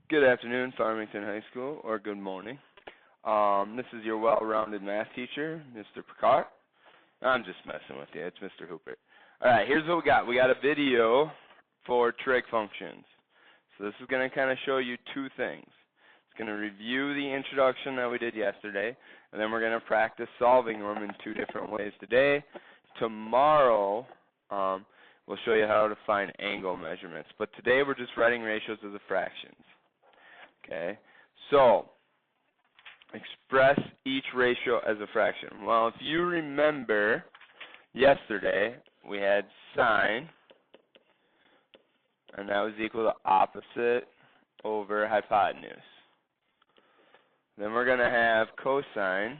Good afternoon, Farmington High School, or good morning. This is your well-rounded math teacher, Mr. Picard. I'm just messing with you. It's Mr. Hooper. All right, here's what we got. We got a video for trig functions. So this is going to kind of show you two things. It's going to review the introduction that we did yesterday, and then we're going to practice solving them in two different ways today. Tomorrow, we'll show you how to find angle measurements. But today we're just writing ratios as a fractions. Okay, so express each ratio as a fraction. Well, if you remember yesterday, we had sine, and that was equal to opposite over hypotenuse. Then we're going to have cosine,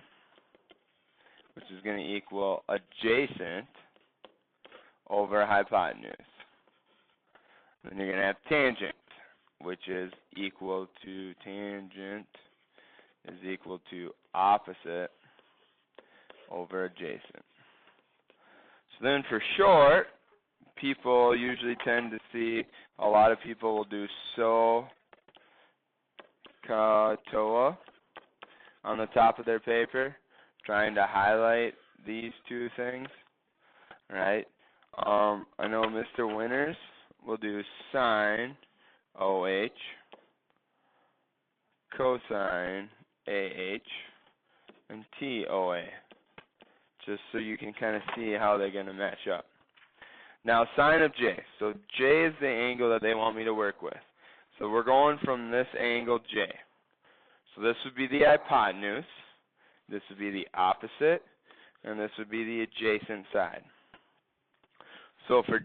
which is going to equal adjacent over hypotenuse. Then you're going to have tangent, which is equal to tangent is equal to opposite over adjacent. So then for short, people usually tend to see, a lot of people will do SOHCAHTOA on the top of their paper, trying to highlight these two things, right? I know Mr. Winters will do sine OH, cosine AH, and TOA, just so you can kind of see how they're going to match up. Now, sine of J. So J is the angle that they want me to work with. So we're going from this angle J. So this would be the hypotenuse, this would be the opposite, and this would be the adjacent side. So for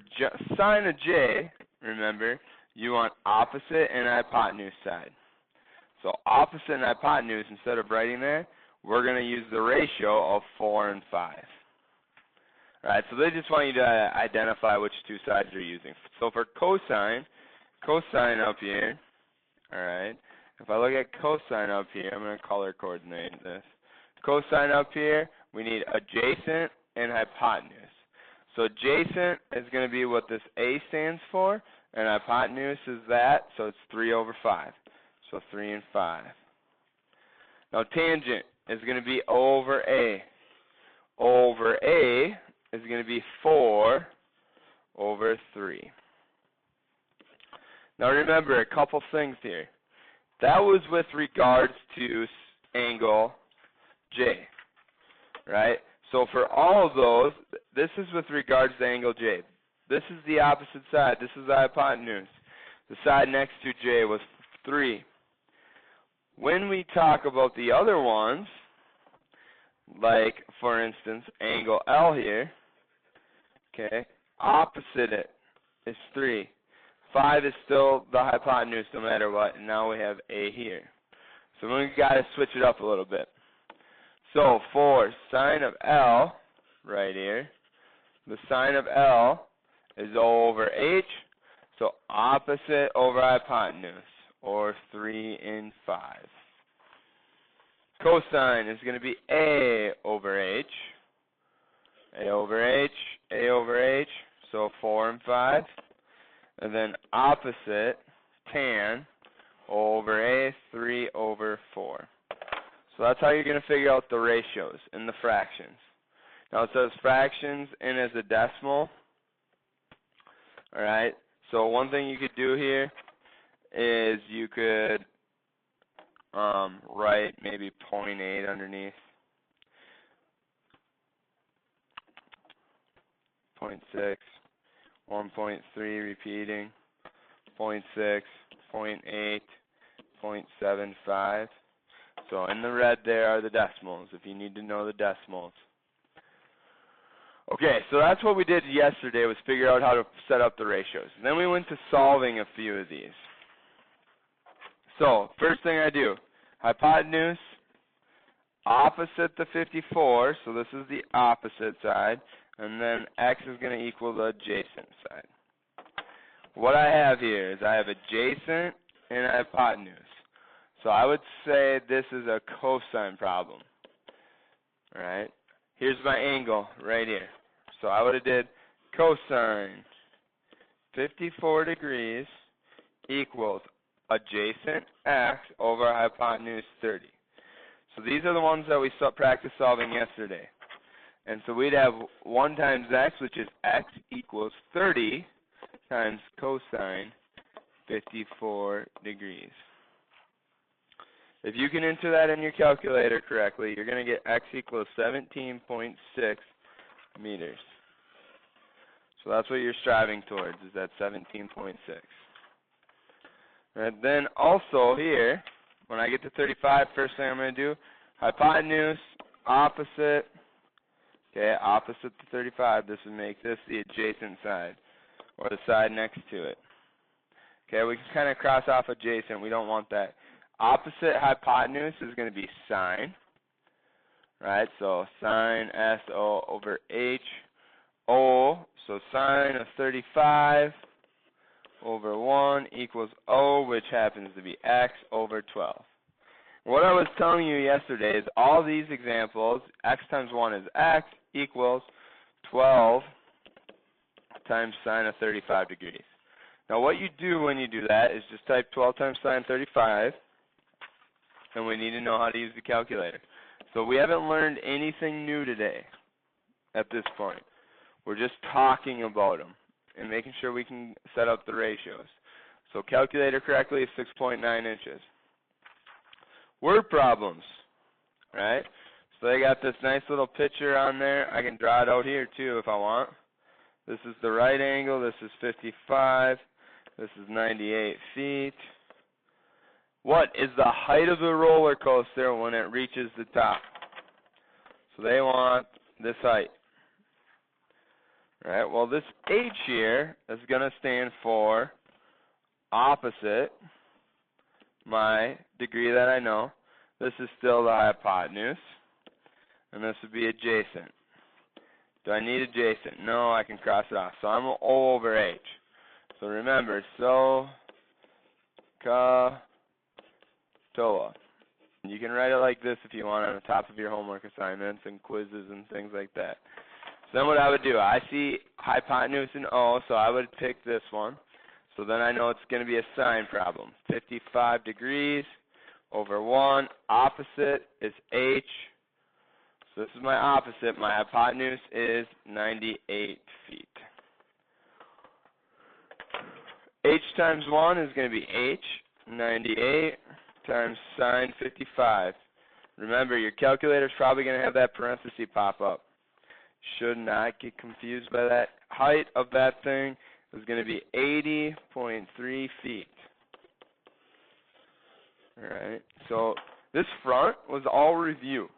sine of J, remember, you want opposite and hypotenuse side. So opposite and hypotenuse, instead of writing that, we're going to use the ratio of 4 and 5. Alright, so they just want you to identify which two sides you're using. So for cosine up here, alright, if I look at cosine up here, I'm going to color coordinate this. Cosine up here, we need adjacent and hypotenuse. So adjacent is going to be what this A stands for, and hypotenuse is that, so it's 3 over 5. So 3 and 5. Now tangent is going to be over A. Over A is going to be 4 over 3. Now remember a couple things here. That was with regards to angle J, right? So for all of those, this is with regards to angle J. This is the opposite side. This is the hypotenuse. The side next to J was 3. When we talk about the other ones, like, for instance, angle L here, okay, opposite it is 3. 5 is still the hypotenuse no matter what, and now we have A here. So we've got to switch it up a little bit. So for sine of L, right here, the sine of L is over H, so opposite over hypotenuse, or 3 and 5. Cosine is going to be A over H, A over H, A over H, so 4 and 5. And then opposite, tan, over A, 3 over 4. So that's how you're going to figure out the ratios in the fractions. Now it says fractions and as a decimal. Alright, so one thing you could do here is you could write maybe 0.8 underneath. 0.6, 1.3 repeating, 0.6, 0.8, 0.75. So in the red there are the decimals, if you need to know the decimals. Okay, so that's what we did yesterday, was figure out how to set up the ratios. And then we went to solving a few of these. So, first thing I do, hypotenuse, opposite the 54, so this is the opposite side, and then x is going to equal the adjacent side. What I have here is I have adjacent and hypotenuse. So I would say this is a cosine problem. Alright, here's my angle right here. So I would have did cosine 54 degrees equals adjacent x over hypotenuse 30. So these are the ones that we practiced solving yesterday. And so we'd have 1 times x, which is x equals 30 times cosine 54 degrees. If you can enter that in your calculator correctly, you're going to get x equals 17.6 meters. So that's what you're striving towards, is that 17.6. And then also here, when I get to 35, first thing I'm going to do, hypotenuse, opposite, okay, opposite to 35, this would make this the adjacent side, or the side next to it. Okay, we can kind of cross off adjacent, we don't want that. Opposite hypotenuse is going to be sine, right, so sine SO over H, O, so sine of 35 over 1 equals O, which happens to be x over 12. What I was telling you yesterday is all these examples, x times 1 is x, equals 12 times sine of 35 degrees. Now what you do when you do that is just type 12 times sine 35, and we need to know how to use the calculator. So we haven't learned anything new today at this point. We're just talking about them and making sure we can set up the ratios. So calculator correctly is 6.9 inches. Word problems, right? So they got this nice little picture on there. I can draw it out here too if I want. This is the right angle. This is 55. This is 98 feet. What is the height of the roller coaster when it reaches the top? So they want this height. Right, well this H here is going to stand for opposite my degree that I know. This is still the hypotenuse, and this would be adjacent. Do I need adjacent? No, I can cross it off. So I'm O over H. So remember, SOHCAHTOA. You can write it like this if you want on the top of your homework assignments and quizzes and things like that. So then what I would do, I see hypotenuse in O, so I would pick this one. So then I know it's going to be a sine problem. 55 degrees over 1. Opposite is H. So this is my opposite. My hypotenuse is 98 feet. H times 1 is going to be H, 98, times sine 55. Remember, your calculator is probably going to have that parenthesis pop up. Should not get confused by that. Height of that thing is going to be 80.3 feet. Alright, so this front was all review.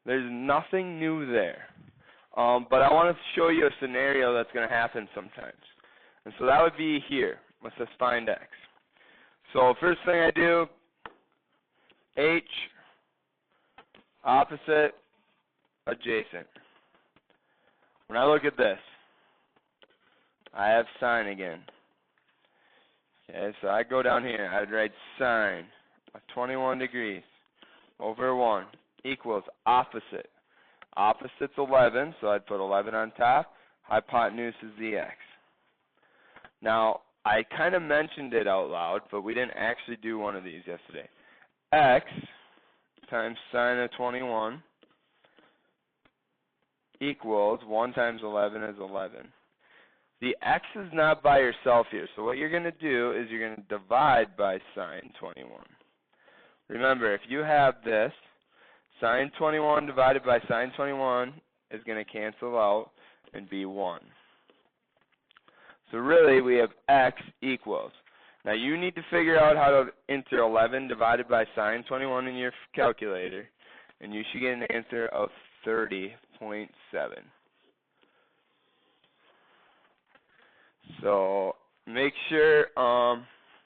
There's nothing new there. But I want to show you a scenario that's going to happen sometimes. And so that would be here. It says find x. So first thing I do, H, opposite, adjacent. When I look at this, I have sine again. Okay, so I go down here. I'd write sine of 21 degrees over 1 equals opposite. Opposite's 11, so I'd put 11 on top. Hypotenuse is the x. Now, I kind of mentioned it out loud, but we didn't actually do one of these yesterday. X times sine of 21 equals 1 times 11 is 11. The x is not by yourself here, so what you're going to do is you're going to divide by sine 21. Remember, if you have this, sine 21 divided by sine 21 is going to cancel out and be 1. So really, we have x equals. Now you need to figure out how to enter 11 divided by sine 21 in your calculator, and you should get an answer of 30.7. So make sure,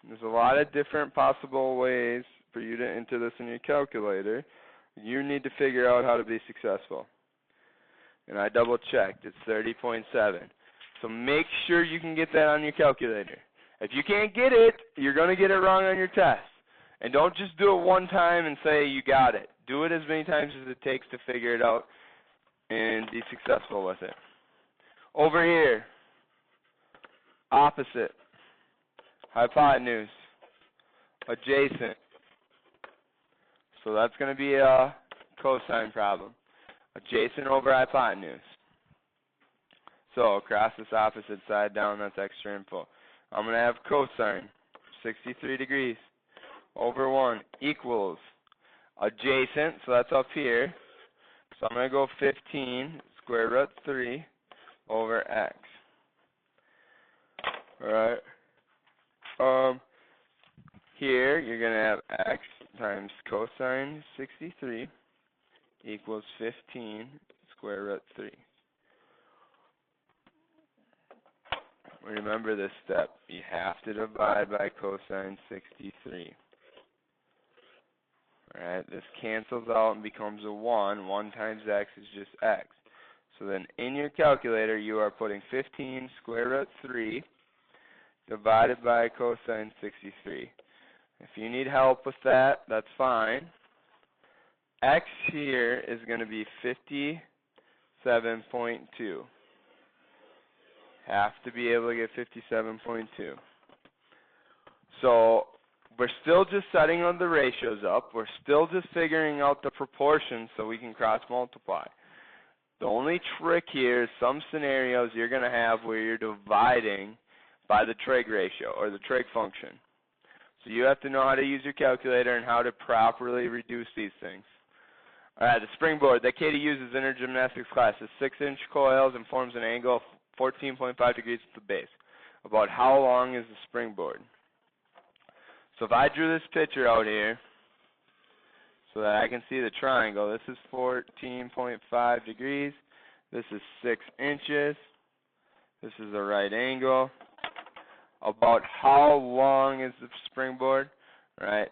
there's a lot of different possible ways for you to enter this in your calculator. You need to figure out how to be successful. And I double checked, it's 30.7. So make sure you can get that on your calculator. If you can't get it, you're going to get it wrong on your test. And don't just do it one time and say you got it. Do it as many times as it takes to figure it out and be successful with it. Over here, opposite, hypotenuse, adjacent. So that's going to be a cosine problem. Adjacent over hypotenuse. So across this opposite side down, that's extra info. I'm going to have cosine 63 degrees over 1 equals adjacent, so that's up here. So I'm going to go 15 square root 3 over x. Alright. Here you're going to have x times cosine 63 equals 15 square root 3. Remember this step. You have to divide by cosine 63. Alright, this cancels out and becomes a 1. 1 times x is just x. So then in your calculator you are putting 15 square root 3 divided by cosine 63. If you need help with that, that's fine. X here is going to be 57.2. Have to be able to get 57.2. So we're still just setting the ratios up. We're still just figuring out the proportions so we can cross multiply. The only trick here is some scenarios you're going to have where you're dividing by the trig ratio or the trig function. So you have to know how to use your calculator and how to properly reduce these things. Alright, the springboard that Katie uses in her gymnastics class is 6-inch coils and forms an angle of 14.5 degrees at the base. About how long is the springboard? So if I drew this picture out here so that I can see the triangle, this is 14.5 degrees, this is 6 inches, this is a right angle. About how long is the springboard? Right?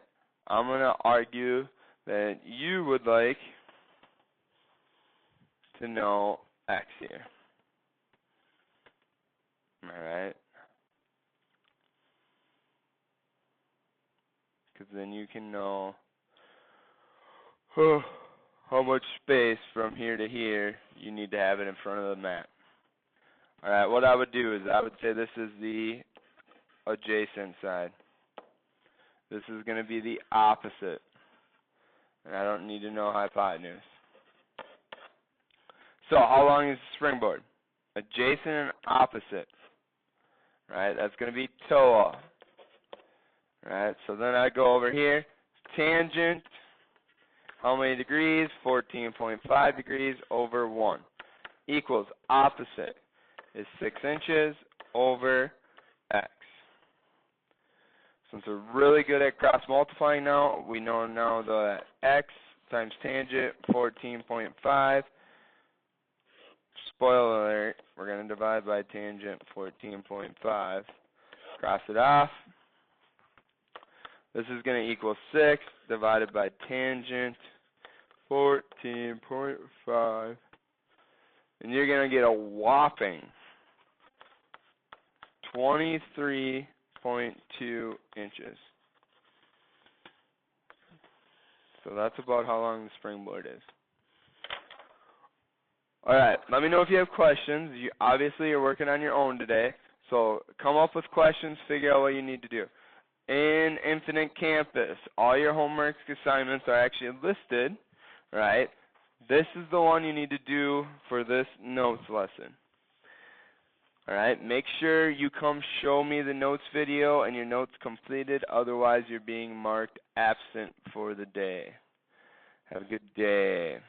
I'm going to argue that you would like to know x here. Alright? Because then you can know how much space from here to here you need to have it in front of the map. Alright, what I would do is I would say this is the adjacent side. This is going to be the opposite. And I don't need to know hypotenuse. So how long is the springboard? Adjacent and opposite. Right, that's going to be TOA. Right, so then I go over here. Tangent, how many degrees? 14.5 degrees over 1. Equals opposite is 6 inches over x. Since we're really good at cross multiplying now, we know now that x times tangent 14.5. Spoiler alert, we're going to divide by tangent 14.5. Cross it off. This is going to equal 6 divided by tangent 14.5. And you're going to get a whopping 23.2 inches. So that's about how long the springboard is. Alright, let me know if you have questions. You obviously are working on your own today. So come up with questions, figure out what you need to do. In Infinite Campus, all your homework assignments are actually listed, right? This is the one you need to do for this notes lesson. Alright, make sure you come show me the notes video and your notes completed, otherwise you're being marked absent for the day. Have a good day.